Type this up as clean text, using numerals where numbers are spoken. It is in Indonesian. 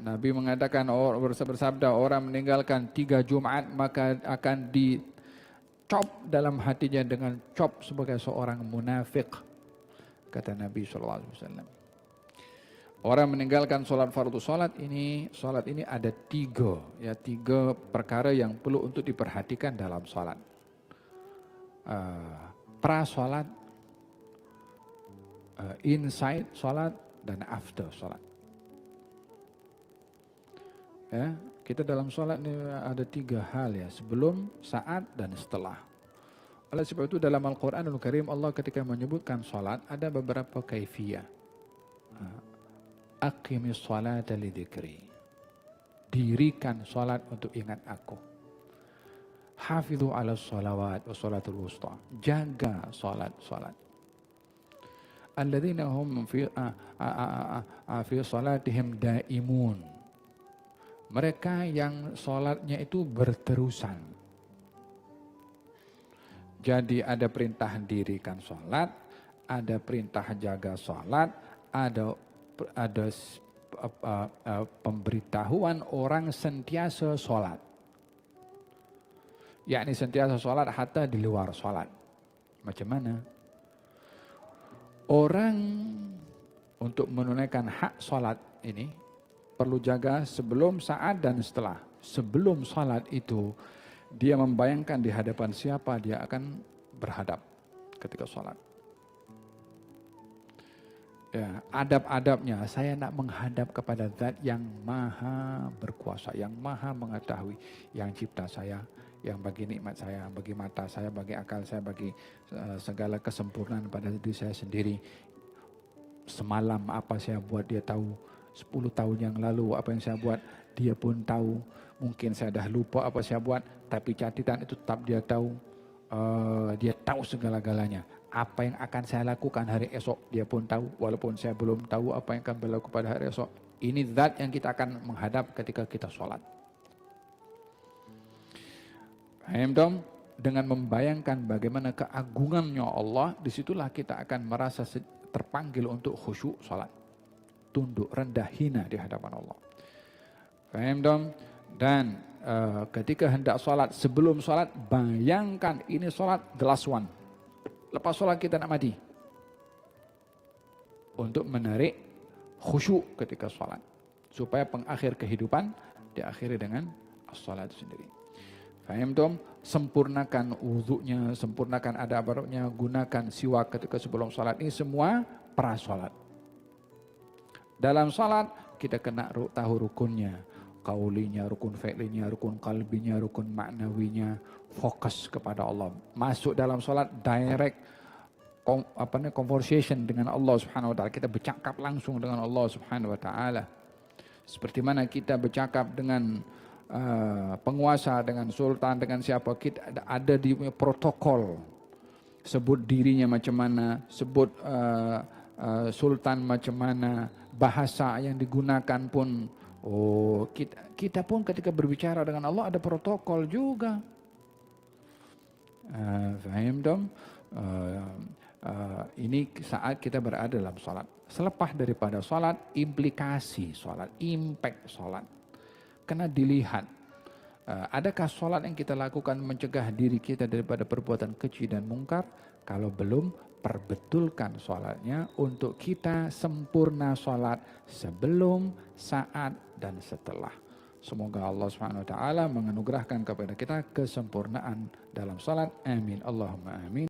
Nabi mengatakan, bersabda, orang meninggalkan 3 Jumat maka akan dicop dalam hatinya dengan cop sebagai seorang munafik, kata Nabi SAW. Orang meninggalkan sholat fardu sholat ini ada 3 perkara yang perlu untuk diperhatikan dalam sholat. Pra sholat, inside sholat, dan after sholat. Ya, kita dalam sholat ini ada 3 hal ya, sebelum, saat, dan setelah. Oleh sebab itu dalam Al-Quranul Karim Allah ketika menyebutkan sholat ada beberapa kaifiyah. Aqimis sholata lidzikri. Dirikan sholat untuk ingat aku. Hafidhu ala sholawat wa sholatul wusta. Jaga sholat. Alladzina hum fi sholatihim daimun. Mereka yang sholatnya itu berterusan. Jadi ada perintah dirikan sholat, ada perintah jaga sholat, ada pemberitahuan orang sentiasa sholat. Yakni sentiasa sholat hatta di luar sholat. Macam mana? Orang untuk menunaikan hak sholat ini perlu jaga sebelum, saat, dan setelah. Sebelum sholat itu, dia membayangkan di hadapan siapa dia akan berhadap ketika sholat. Ya, adab-adabnya, saya nak menghadap kepada Zat yang maha berkuasa, yang maha mengetahui, yang cipta saya, yang bagi nikmat saya, bagi mata saya, bagi akal saya, bagi segala kesempurnaan pada diri saya sendiri. Semalam apa saya buat dia tahu, 10 tahun yang lalu apa yang saya buat dia pun tahu. Mungkin saya dah lupa apa saya buat, tapi catatan itu tetap dia tahu. Dia tahu segala-galanya. Apa yang akan saya lakukan hari esok dia pun tahu, walaupun saya belum tahu apa yang akan berlaku pada hari esok. Ini zat yang kita akan menghadap ketika kita sholat. Paham dong? Dengan membayangkan bagaimana keagungannya Allah, disitulah kita akan merasa terpanggil untuk khusyuk sholat. Tunduk, rendah, hina di hadapan Allah. Paham dong? Dan ketika hendak sholat, sebelum sholat, bayangkan ini sholat the last one. Lepas sholat kita nak mati. Untuk menarik khusyuk ketika sholat. Supaya pengakhir kehidupan diakhiri dengan sholat sendiri. Faham dong? Sempurnakan wudhunya, sempurnakan adab-adabnya, gunakan siwak ketika sebelum sholat. Ini semua pra sholat. Dalam sholat kita kena tahu rukunnya. Kaulinya, rukun fi'linya, rukun qalbinya, rukun maknawinya, fokus kepada Allah. Masuk dalam sholat direct conversation dengan Allah Subhanahu wa taala. Kita bercakap langsung dengan Allah Subhanahu wa taala. Seperti mana kita bercakap dengan penguasa, dengan sultan, dengan siapa, kita ada di protokol. Sebut dirinya macam mana, sebut sultan macam mana, bahasa yang digunakan pun. Oh, kita pun ketika berbicara dengan Allah ada protokol juga. Faham dong? Ini saat kita berada dalam sholat. Selepas daripada sholat, implikasi sholat, impact sholat. Kena dilihat. Adakah sholat yang kita lakukan mencegah diri kita daripada perbuatan keji dan mungkar? Kalau belum, perbetulkan sholatnya untuk kita sempurna sholat sebelum, saat, dan setelah. Semoga Allah SWT menganugerahkan kepada kita kesempurnaan dalam sholat. Amin. Allahumma amin.